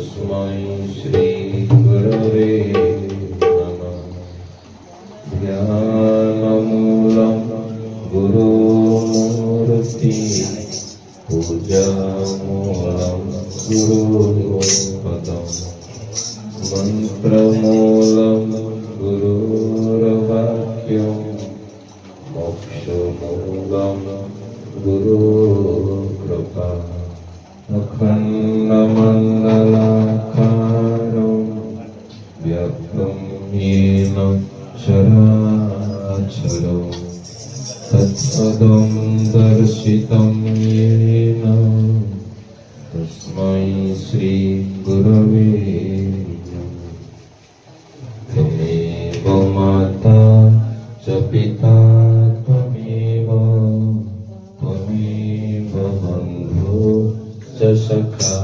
तस्मै श्री गुरवे नमः। ज्ञानमूलं गुरुमूर्ति पूजामूलं गुरुपदम् मंत्रमूलं गुरुर्वाक्यं मोक्षमूलं गुरुकृपा। अखण्डमण्डलाकारं व्याप्तं येन चराचरं तत्पदं दर्शितं येन तस्मै श्री गुरवे नमः। त्वमेव माता च पिता त्वमेव बन्धु च सखा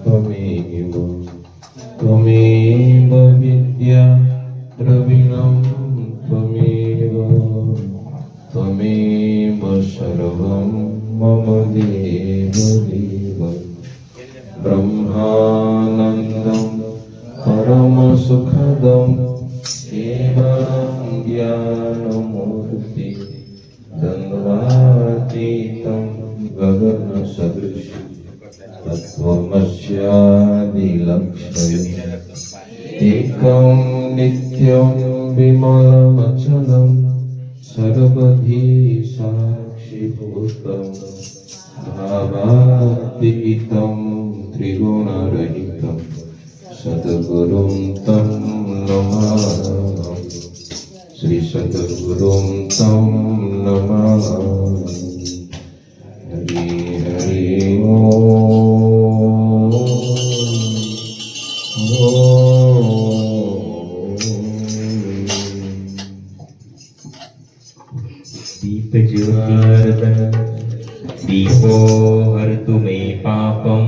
त्वमेव विद्या द्रविणं त्वमेव सर्वं मम देव ब्रह्मानन्दं परमसुखदं केवलं ज्ञानमूर्ति द्वन्द्वातीतं गगनसदृशं तत्त्वमस्यादिलक्ष्यम् एकं नित्यं विमलमचलं सर्वधी साक्षिभूतं भावातीतं त्रिगुणरहितं सद्गुरुं तं नमामि। श्री सद्गुरुं तं नमामि। हरि हरि ओम। दीप ज्योतिर्दन दीपो हरतु मे पापं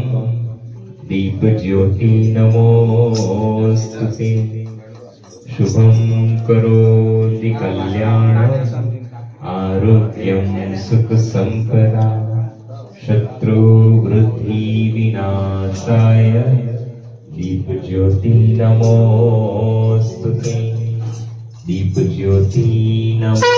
दीप ज्योति नमोस्तुते। शुभं करोति कल्याणं आरोग्यं सुख संपदा शत्रुवृद्धि विनाशाय दीप ज्योति नमोस्तुते। दीप ज्योति नमो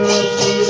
Thank you.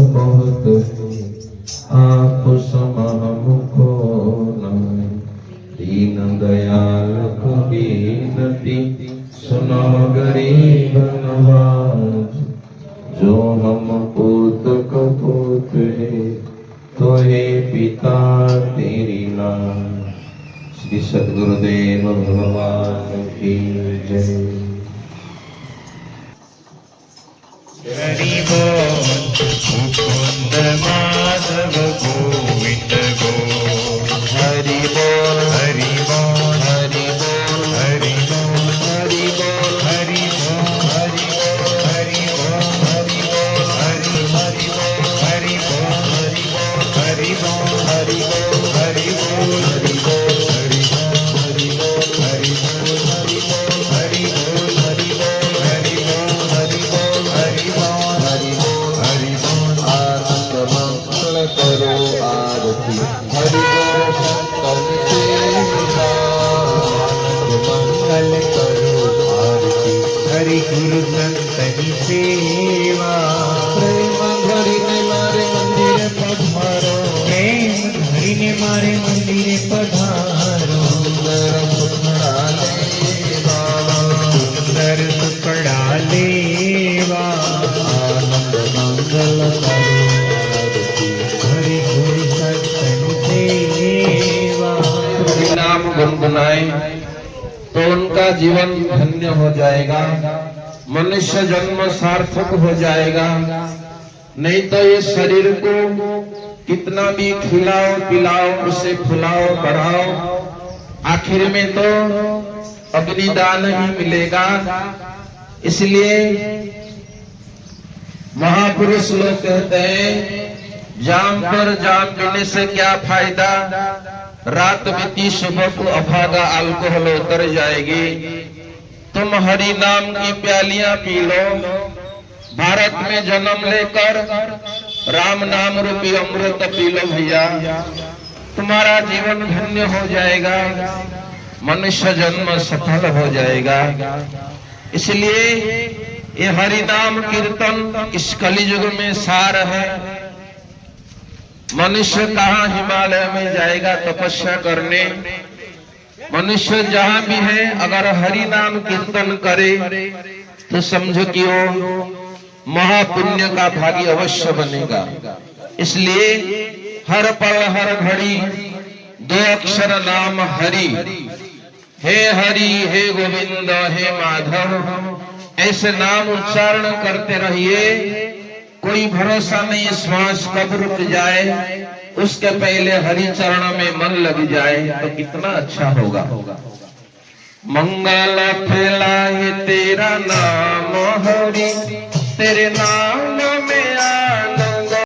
बहुत है, आप सम हमको नाय। दीन दयाल को बीनती, सुनो गरीब नवाज। जो हम पूत कपूत है, तो हे पिता तेरी नाम। श्री सद्गुरुदेव भगवान की जय। हरि बोल मुकुंद माधव गोविंद गोविंद। हरि बोल हरि बोल हरि बोल हरि बोल हरि बोल हरि बोल हरि बोल हरि बोल हरि बोल हरि हरि बोल हरि बोल हरि बोल हरि बोल हरि बोल हरि बोल हरि बोल हरि बोल हरि बोल हरि बोल हरि बोल हरि बोल हरि बोल हरि बोल हरि बोल हरि बोल हरि बोल आनंद मंगल करो आरती। हरि बोल संतन सेविका। आनंद मंगल करो आरती। हरि गुरु संतनि सेवा। प्रेम धरिने मारे मंदिर पधारो। प्रेम धरिने मारे मंदिरे पधारो। सुंदर सुखड़ा लेवा। सुंदर सुखड़ा लेवा। आनंद मंगल करो आरती। हरि गुरु संतनि सेवा। हरि नाम गुनगुनाए तो उनका जीवन धन्य हो जाएगा, मनुष्य जन्म सार्थक हो जाएगा। नहीं तो ये शरीर को कितना भी खिलाओ पिलाओ, उसे फुलाओ बढ़ाओ, आखिर में तो अग्निदान ही मिलेगा। इसलिए महापुरुष लोग कहते हैं, जाम पर जाम पीने से क्या फायदा, रात बीती सुबह को अभागा अल्कोहल उतर जाएगी। तुम हरि नाम की प्यालियां पी लो। भारत में जन्म लेकर राम नाम रूपी अमृत पी लो भैया, तुम्हारा जीवन धन्य हो जाएगा, मनुष्य जन्म सफल हो जाएगा। इसलिए ये हरि नाम कीर्तन इस कलियुग में सार है। मनुष्य कहाँ हिमालय में जाएगा तपस्या करने, मनुष्य जहां भी है अगर हरि नाम कीर्तन करे तो समझो कि वो महापुण्य का भागी अवश्य बनेगा। इसलिए हर पल हर घड़ी दो अक्षर नाम हरि, हे हरि हे गोविंद हे माधव, ऐसे नाम उच्चारण करते रहिए। कोई भरोसा नहीं श्वास कब रुक जाए, उसके पहले हरि चरण में मन लग जाए तो कितना अच्छा होगा। मंगल फैलाए तेरा नाम हरि, तेरे नाम